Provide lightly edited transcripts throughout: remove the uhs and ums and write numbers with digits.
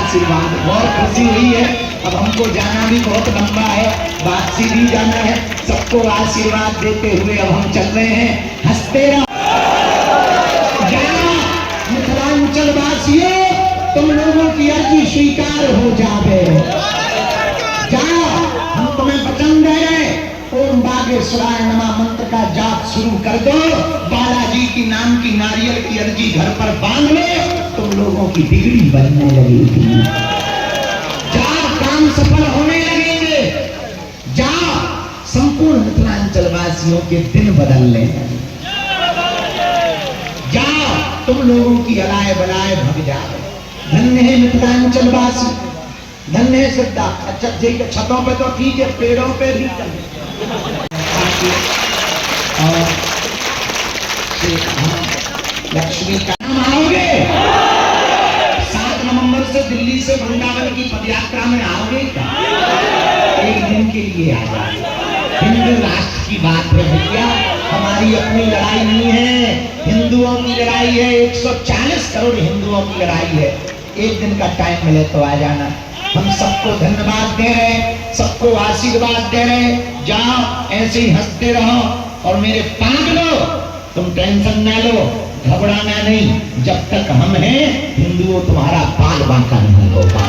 आशीर्वाद। बहुत खुशी हुई है। अब हमको जाना भी बहुत लंबा है, वापसी भी जाना है। सबको आशीर्वाद देते हुए अब हम चल रहे हैं। हंसते रहो। मिथिलांचल वासियों, तुम लोगों की अर्जी स्वीकार हो जावे। जाओ, हम तुम्हें वचन दे रहे, ओम बागेश्वराय नमः मंत्र का जाप शुरू कर दो। बालाजी की नाम की नारियल की अर्जी घर पर बांध लो, तुम लोगों की बिगड़ी बनने लगेगी। जाओ, काम सफल होने लगेंगे। जाओ, संपूर्ण मिथिलांचल वासियों के दिन बदल ले। जाओ, तुम लोगों की अलाय बलाय भग जाओ। धन्य है मिथिलांचल वासी, धन्य है श्रद्धा। अच्छा जी, छतों पे तो ठीक है, पेड़ों पे भी चल। और लक्ष्मी का नाम आओगे। 7 नवंबर से दिल्ली से वृंदावन की पदयात्रा में आओगे क्या? एक दिन के लिए आ जाओ। हिंदू राष्ट्र की बात है भैया, हमारी अपनी लड़ाई नहीं है, हिंदुओं की लड़ाई है। 140 करोड़ हिंदुओं की लड़ाई है। एक दिन का टाइम मिले तो आ जाना। हम सबको धन्यवाद दे रहे, सबको आशीर्वाद दे रहे। जाओ, ऐसे ही हंसते रहो और मेरे पांच लो। तुम टेंशन ना लो, घबराना नहीं। जब तक हम हैं हिंदुओं, तुम्हारा बाल बांका नहीं होगा।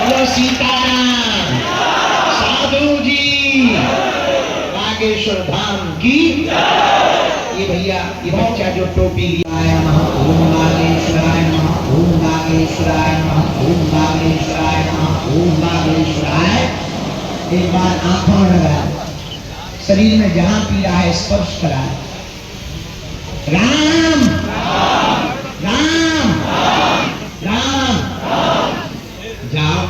बोलो सीताराम। साधु जी, बागेश्वर धाम की। ये भैया, ये बच्चा जो टोपी लिया है, ओम बागेश्वराय नमः, ओम बागेश्वराय नमः, ओम बागेश्वराय नमः, ओम बागेश्वराय। एक बार आंखों में लगा, शरीर में जहां पीड़ा है स्पर्श करा। राम राम राम। जाओ,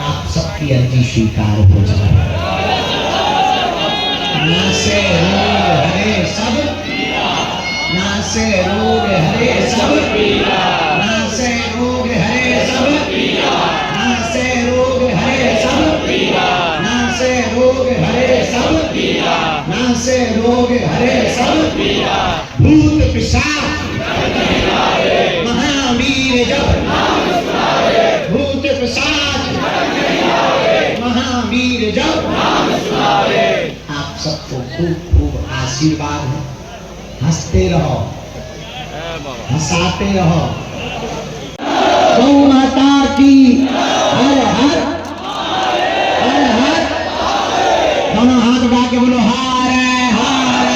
आप सबकी अर्जी स्वीकार हो जाए। ना से रोग हरे सब, ना से रोग हरे सब, ना से रोग हरे सब, ना से रोग हरे सब, ना से रोग हरे सब, ना से रोग हरे सब। भूत पिशाच महावीर जब, भूत पिशाच महावीर जब। आप सबको खूब खूब आशीर्वाद है। हंसते रहो, हंसाते रहो। गौ माता की हर हर हर हर। दोनों हाथ उठा के बोलो हार हार।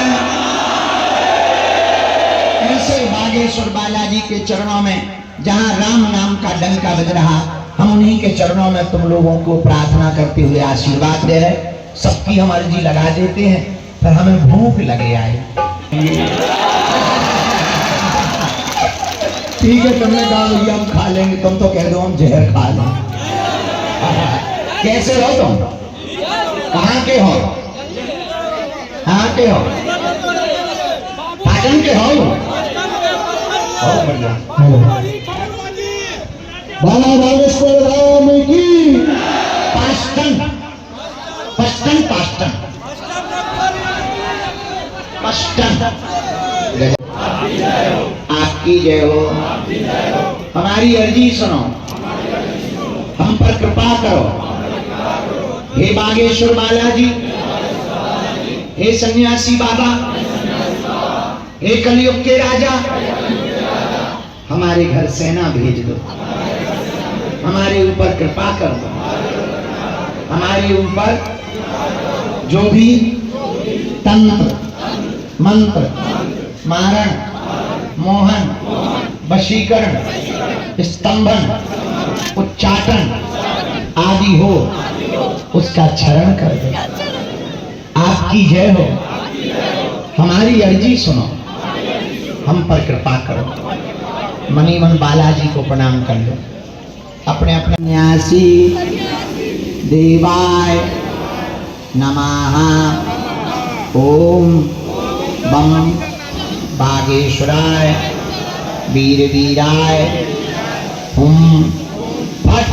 ऐसे बागेश्वर बालाजी के चरणों में जहां राम नाम का डंका बज रहा, हम उन्हीं के चरणों में तुम लोगों को प्रार्थना करते हुए आशीर्वाद दे रहे। सबकी हम अर्जी लगा देते हैं, पर हमें भूख लगे आए। ठीक है, तुमने कहा भैया हम खा लेंगे, तुम तो कह दो हम जहर खा लेंगे। कैसे हो तुम? कहाँ के हो? कहाँ के हो? पाटन के हो? बढ़िया। बाला बागेश्वर राम की। Paschen Paschen Paschen Paschen. आपकी जय हो। हमारी अर्जी सुनो, हम पर कृपा करो। हे बागेश्वर बालाजी, हे सन्यासी बाबा, हे कलयुग के राजा, हमारे घर सेना भेज दो। हमारे ऊपर कृपा कर दो। हमारे ऊपर जो भी तंत्र मंत्र मारण मोहन वशीकरण स्तंभन उच्चाटन आदि हो, उसका क्षरण कर दे। आपकी जय हो। हमारी अर्जी सुनो, हम पर कृपा करो। मनी मन बालाजी को प्रणाम कर लो। अपने अपने न्यासी देवाय नमः। ओम बम बागेश्वराय वीर वीराय हुम फट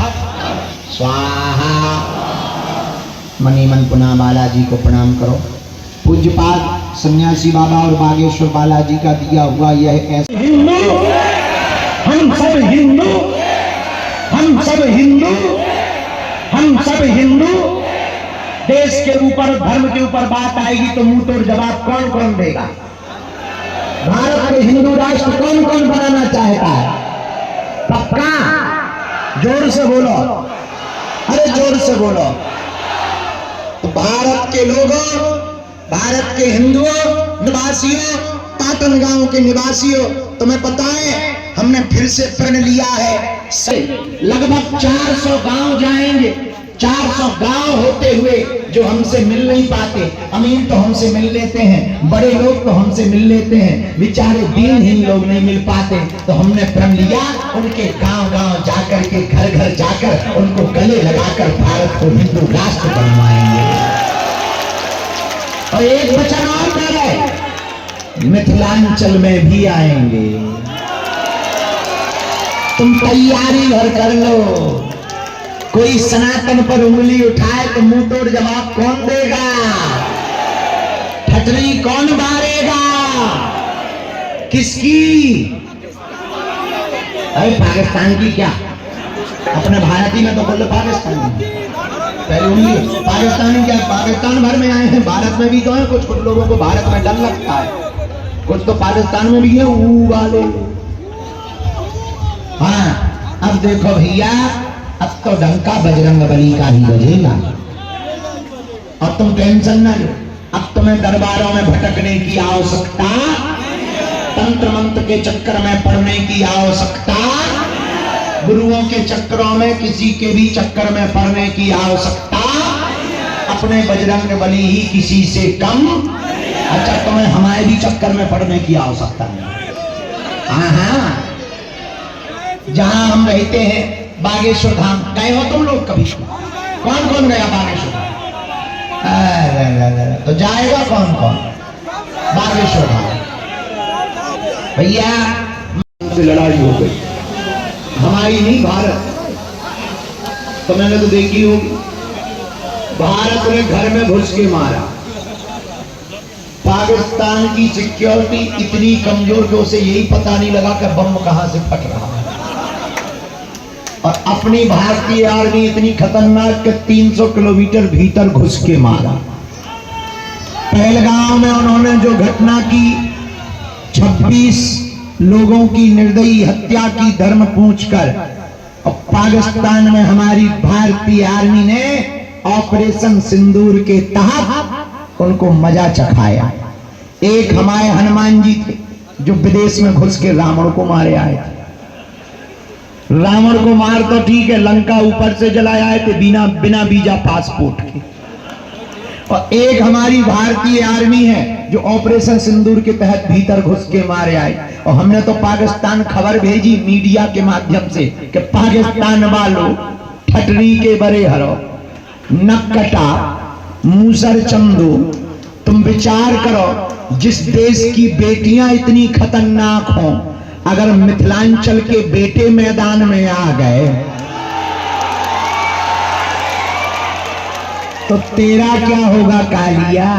स्वाहा। मनी मन पुनः बालाजी को प्रणाम करो। पूज्यपाद सन्यासी बाबा और बागेश्वर बालाजी का दिया हुआ यह ऐसा हिंदू, हम सब हिंदू हम सब हिंदू, हम सब हिंदू। देश के ऊपर, धर्म के ऊपर बात आएगी तो मुंह तोड़ जवाब कौन कौन देगा? भारत में हिंदू राष्ट्र कौन कौन बनाना चाहता है? पक्का? जोर से बोलो, अरे जोर से बोलो। तो भारत के लोगों, भारत के हिंदुओं, निवासियों, पाटन गांव के निवासियों, तुम्हें पता है हमने फिर से प्रण लिया है, लगभग 400 गांव जाएंगे। 400 गांव होते हुए जो हमसे मिल नहीं पाते, अमीर तो हमसे मिल लेते हैं, बड़े लोग तो हमसे मिल लेते हैं, बेचारे दीनहीन लोग नहीं मिल पाते। तो हमने प्रण लिया उनके गांव गांव जाकर के, घर घर जाकर उनको गले लगाकर भारत को हिंदू राष्ट्र बनवाएंगे। और एक वचन और कर रहे, मिथिलांचल में भी आएंगे। तुम तैयारी भर कर लो। कोई सनातन पर उंगली उठाए तो मुंह तोड़ जवाब कौन देगा? ठटरी कौन मारेगा? किसकी? अरे पाकिस्तान की क्या, अपने भारतीय में तो बोल रहे पाकिस्तान पहले उंगली। पाकिस्तानी क्या, पाकिस्तान भर में आए हैं, भारत में भी तो है। कुछ कुछ लोगों को भारत में डर लगता है, कुछ तो पाकिस्तान में भी है ऊ वाले। हाँ, अब देखो भैया, अब तो डंका बजरंगबली का ही बजेगा। और तुम टेंशन न लो, अब तुम्हें दरबारों में भटकने की आवश्यकता, तंत्र मंत्र के चक्कर में पड़ने की आवश्यकता, गुरुओं के चक्करों में, किसी के भी चक्कर में पड़ने की आवश्यकता, अपने बजरंगबली ही किसी से कम। अच्छा, तुम्हें हमारे भी चक्कर में पड़ने की आवश्यकता नहीं। हाँ, जहां हम रहते हैं बागेश्वर धाम, गए हो तुम लोग कभी? कौन कौन गया बागेश्वर धाम? तो जाएगा कौन कौन बागेश्वर धाम? भैया से लड़ाई हो गई, हमारी नहीं, भारत। तो मैंने तो देखी होगी, भारत ने घर में घुस के मारा। पाकिस्तान की सिक्योरिटी इतनी कमजोर कि उसे यही पता नहीं लगा कि बम कहां से फट रहा है। और अपनी भारतीय आर्मी इतनी खतरनाक कि 300 किलोमीटर भीतर घुस के मारा। पहलगाम में उन्होंने जो घटना की, 26 लोगों की निर्दयी हत्या की धर्म पूछकर, और पाकिस्तान में हमारी भारतीय आर्मी ने ऑपरेशन सिंदूर के तहत उनको मजा चखाया। एक हमारे हनुमान जी थे जो विदेश में घुस के रावण को मारे आए थे। रावण को मार तो ठीक है, लंका ऊपर से जलाए आए थे बिना वीजा पासपोर्ट के। और एक हमारी भारतीय आर्मी है जो ऑपरेशन सिंदूर के तहत भीतर घुस के मारे आए। और हमने तो पाकिस्तान खबर भेजी मीडिया के माध्यम से कि पाकिस्तान वालों, ठटरी के बड़े हरो, नक्कटा, मूसर चंदो, तुम विचार करो, जिस देश की बेटियां इतनी खतरनाक हों, अगर मिथिलांचल के बेटे मैदान में आ गए तो तेरा क्या होगा कालिया?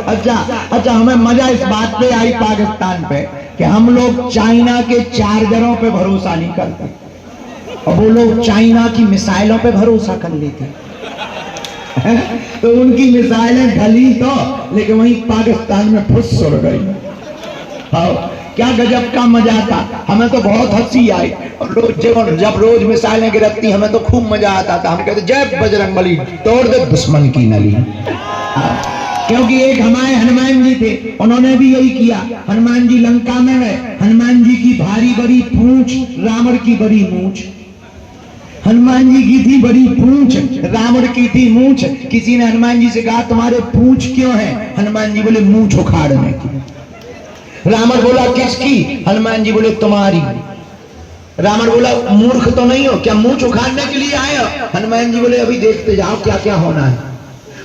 अच्छा, हमें मजा इस बात पे आई पाकिस्तान पे कि हम लोग चाइना के चार्जरों पे भरोसा नहीं करते और वो लोग चाइना की मिसाइलों पे भरोसा कर लेते। तो उनकी मिसाइलें ढली तो, लेकिन वहीं पाकिस्तान में फुस उड़ गई। क्या गजब का मजा था, हमें तो बहुत हंसी आई। और जब रोज मिसाइलें गिरती हमें तो खूब मजा आता था। हम कहते जय बजरंगबली, तोड़ दे दुश्मन की नली। क्योंकि एक हमारे हनुमान जी थे, उन्होंने भी यही किया। हनुमान जी लंका में गए, हनुमान जी की भारी बड़ी पूंछ, रावण की बड़ी मूंछ। हनुमान जी की थी बड़ी पूंछ, रावण की थी मूंछ। किसी ने हनुमान जी से कहा तुम्हारे पूंछ क्यों है? हनुमान जी बोले मूंछ उखाड़ने की। रावण बोला किसकी? हनुमान जी बोले तुम्हारी। रावण बोला मूर्ख तो नहीं हो क्या, मूंछ उखाड़ने के लिए आए हो? हनुमान जी बोले अभी देखते जाओ क्या क्या होना है।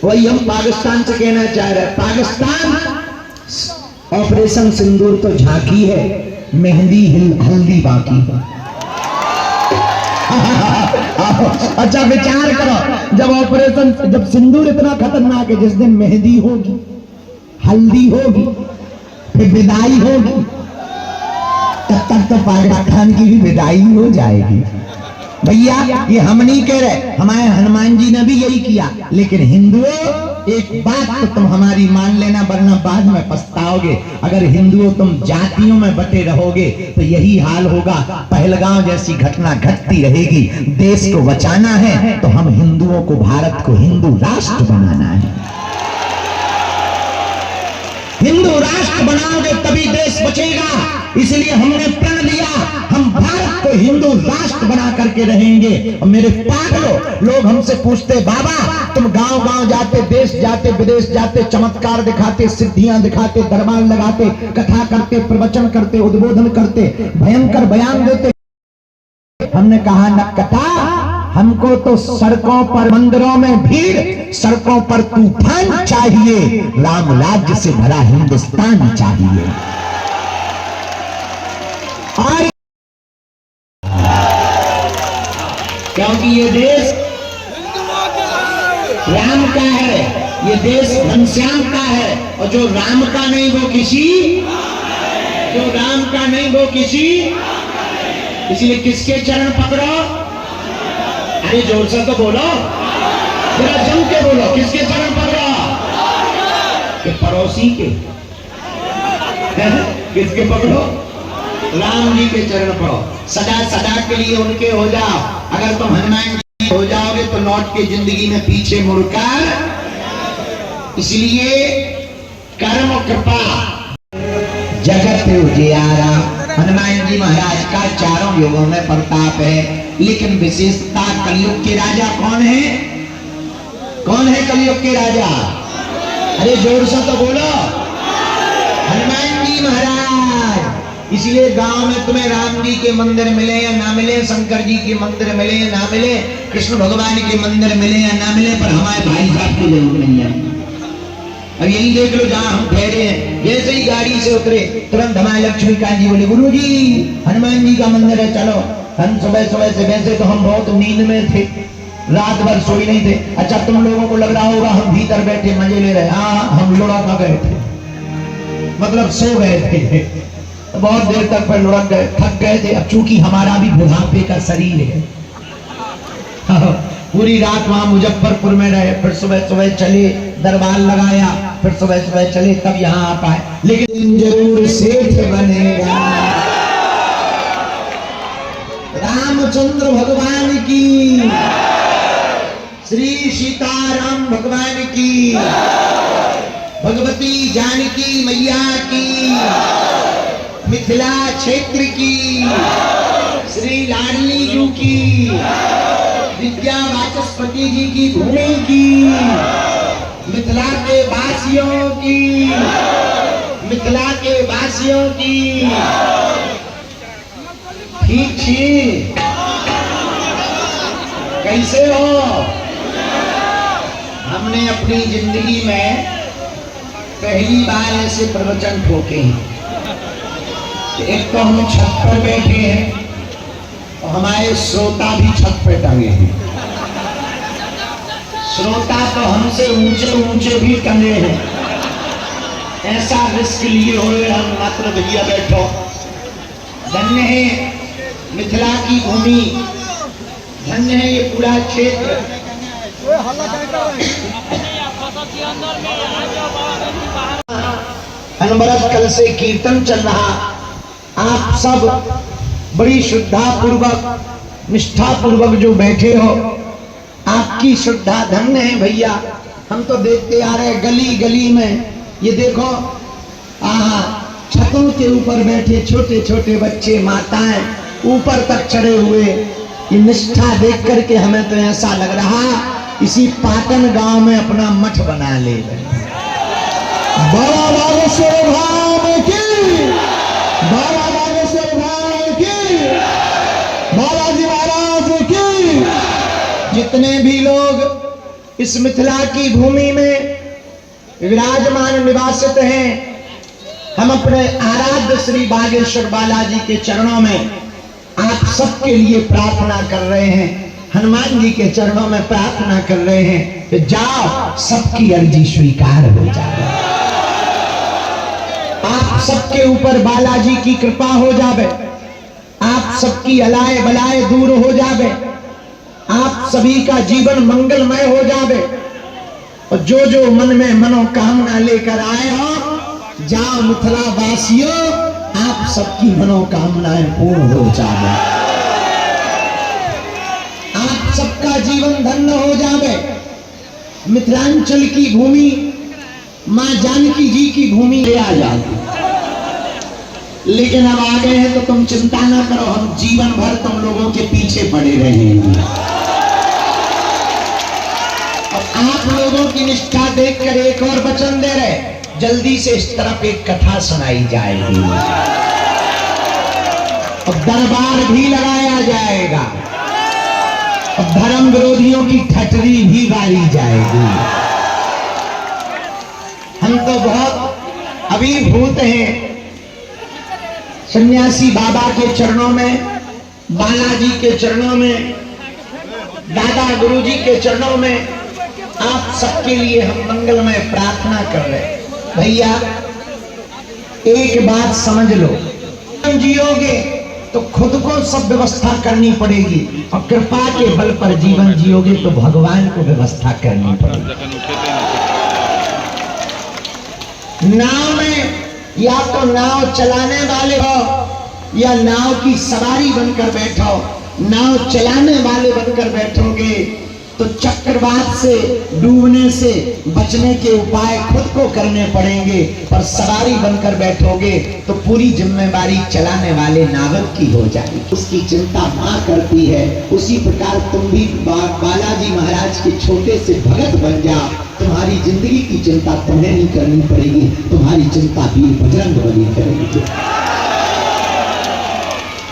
वही हम पाकिस्तान से कहना चाह रहे हैं। पाकिस्तान, ऑपरेशन सिंदूर तो झांकी है, मेहंदी हल्दी बाकी है। अच्छा विचार करो, जब सिंदूर इतना खतरनाक है, जिस दिन मेहंदी होगी, हल्दी होगी, फिर विदाई होगी, तब तक तो पाकिस्तान की भी विदाई हो जाएगी। भैया ये हम नहीं कह रहे, हमारे हनुमान जी ने भी यही किया। लेकिन हिंदुओं एक बात तो तुम हमारी मान लेना, वरना बाद में पछताओगे। अगर हिंदुओं तुम जातियों में बटे रहोगे तो यही हाल होगा। पहलगांव जैसी घटना घटती रहेगी। देश को बचाना है तो हम हिंदुओं को, भारत को हिंदू राष्ट्र बनाना है। हिंदू राष्ट्र बनाओगे तभी देश बचेगा। इसलिए हमने प्रण लिया, हम भारत को हिंदू राष्ट्र बना करके रहेंगे। और मेरे पागलों, लोग हमसे पूछते बाबा तुम गांव गांव जाते, देश जाते, विदेश जाते, चमत्कार दिखाते, सिद्धियां दिखाते, दरबार लगाते, कथा करते, प्रवचन करते, उद्बोधन करते, भयंकर बयान देते। हमने कहा न कथा, हमको तो सड़कों पर, मंदिरों में भीड़, सड़कों पर तूफान चाहिए। राम राज्य से भरा हिंदुस्तान चाहिए। और क्योंकि ये देश राम का है, ये देश घनश्याम का है। और जो राम का नहीं वो किसी, जो राम का नहीं वो किसी। इसलिए किसके चरण पकड़ो? अरे जोर से तो बोलो, जरा जम के बोलो, किसके चरण पकड़ो? कि पड़ोसी के। किसके पकड़ो? राम जी के चरण पकड़ो। सदा सदा के लिए उनके हो जाओ। अगर तुम हनुमान जी हो जाओगे तो लौट के जिंदगी में पीछे मुड़कर, इसलिए कर्म कृपा जगत उजियारा। हनुमान जी महाराज का चारों युगों में प्रताप है। लेकिन विशेषता कलयुग के राजा कौन है? कौन है कलयुग के राजा? अरे जोर से तो बोलो, हनुमान जी महाराज। इसलिए गांव में तुम्हें राम जी के मंदिर मिले या ना मिले, शंकर जी के मंदिर मिले या ना मिले, कृष्ण भगवान के मंदिर मिले या ना मिले, पर हमारे भाई साहब की जरूर नहीं है। अब यही देख लो जहां हम ठहरे हैं, जैसे ही गाड़ी से उतरे तुरंत हमारे लक्ष्मीकांत जी बोले गुरु जी हनुमान जी का मंदिर है, चलो। हम सुबह सुबह से, वैसे तो हम बहुत नींद में थे, रात भर सोई नहीं थे। अच्छा तुम लोगों को लग रहा होगा हम भीतर बैठे मजे ले रहे। हाँ हम लुढ़क गए थे, मतलब सो गए थे, बहुत देर तक फिर लुढ़क गए, थक गए थे। अब चूंकि हमारा भी बुढ़ापे का शरीर है, पूरी रात वहां मुजफ्फरपुर में रहे, फिर सुबह सुबह चले, दरबार लगाया, फिर सुबह सुबह चले, तब यहाँ आ पाए। लेकिन जरूर सेठ बनेगा। रामचंद्र भगवान की, श्री सीताराम भगवान की, भगवती जानकी मैया की, मिथिला क्षेत्र की, श्री लाडली जी की, विद्या वाचस्पति जी की भूमि की, मिथिला के वासियों की, मिथिला के वासियों की। ठीक छी, कैसे हो? हमने अपनी जिंदगी में पहली बार ऐसे प्रवचन ठोके हैं। एक तो हम छत पर बैठे हैं और हमारे श्रोता भी छत पर टंगे हैं। श्रोता तो हमसे ऊंचे ऊंचे भी टंगे हैं। ऐसा रिस्क लिए हुए हम मात्र भैया बैठो। धन्य है मिथिला की भूमि, धन्य है ये पूरा क्षेत्र। अनवरत कल से कीर्तन चल रहा, आप सब बड़ी श्रद्धा पूर्वक, निष्ठा पूर्वक जो बैठे हो, आपकी श्रद्धा धन्य है भैया। हम तो देखते आ रहे गली गली में, ये देखो छतों के ऊपर बैठे छोटे छोटे बच्चे, माताएं ऊपर तक चढ़े हुए। ये निष्ठा देख करके हमें तो ऐसा लग रहा इसी पाटन गांव में अपना मठ बना ले। बाबा बागेश्वर धाम की, बाबा बागेश्वर धाम की, बालाजी महाराज की। जितने भी लोग इस मिथिला की भूमि में विराजमान निवासित हैं, हम अपने आराध्य श्री बागेश्वर बालाजी के चरणों में आप सबके लिए प्रार्थना कर रहे हैं। हनुमान जी के चरणों में प्रार्थना कर रहे हैं कि जाओ सबकी अर्जी स्वीकार हो जाए। आप आप सबके ऊपर बालाजी की कृपा हो जावे, आप सबकी अलाए बलाए दूर हो जावे, आप सभी का जीवन मंगलमय हो जावे, और जो जो मन में मनोकामना लेकर आए हो, जाओ मिथिला वासियों, आप सबकी मनोकामनाएं पूर्ण हो जावे, आप सबका जीवन धन्य हो जावे। मिथिलांचल की भूमि मां जानकी जी की भूमि ले आ जाती, लेकिन अब आ गए हैं तो तुम चिंता ना करो, हम जीवन भर तुम लोगों के पीछे पड़े रहेंगे। और आप लोगों की निष्ठा देखकर एक और वचन दे रहे, जल्दी से इस तरफ एक कथा सुनाई जाएगी और दरबार भी लगाया जाएगा और धर्म विरोधियों की ठटरी भी बारी जाएगी। हम तो बहुत अभिभूत हैं सन्यासी बाबा के चरणों में, बालाजी के चरणों में, दादा गुरुजी के चरणों में, आप सबके लिए हम मंगलमय प्रार्थना कर रहे हैं। भैया एक बात समझ लो, जियोगे तो खुद को सब व्यवस्था करनी पड़ेगी, और कृपा के बल पर जीवन जियोगे तो भगवान को व्यवस्था करनी पड़ेगी। नाव में या तो नाव चलाने वाले हो या नाव की सवारी बनकर बैठो। नाव चलाने वाले बनकर बैठोगे तो चक्रवात से डूबने से बचने के उपाय खुद को करने पड़ेंगे, पर सवारी बनकर बैठोगे तो पूरी जिम्मेवारी चलाने वाले नाविक की हो जाएगी, उसकी चिंता मां करती है। उसी प्रकार तुम भी बालाजी महाराज के छोटे से भगत बन जाओ, तुम्हारी जिंदगी की चिंता तुम्हें नहीं करनी पड़ेगी, तुम्हारी चिंता भी बजरंगबली करेंगे,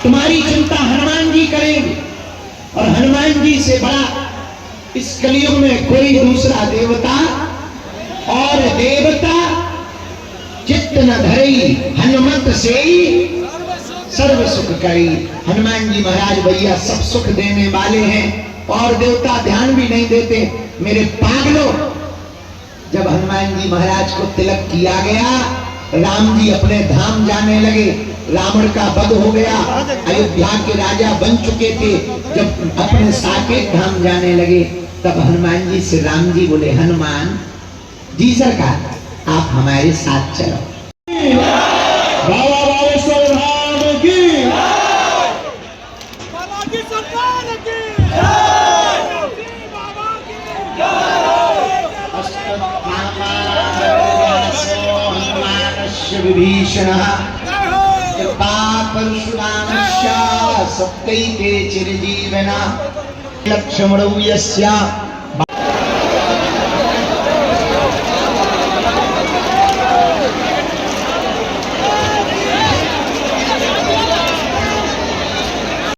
तुम्हारी चिंता हनुमान जी करेंगे। और हनुमान जी से बड़ा इस कलयुग में कोई दूसरा देवता और देवता चित्त न धरई, हनुमत से ही सर्व सुख करी। हनुमान जी महाराज भैया सब सुख देने वाले हैं और देवता ध्यान भी नहीं देते। मेरे पागलों, जब हनुमान जी महाराज को तिलक किया गया, राम जी अपने धाम जाने लगे, रावण का वध हो गया, अयोध्या के राजा बन चुके थे, जब अपने साकेत धाम जाने लगे, तब हनुमान जी से राम जी बोले, हनुमान जी सरकार आप हमारे साथ चलो। बाबा बालेश्वर धाम की, बालाजी सरकार की, बाबा की विभीषण कृपा परशुरामस्य सत्यैते चिरजीवना लक्ष्मणौ यस्य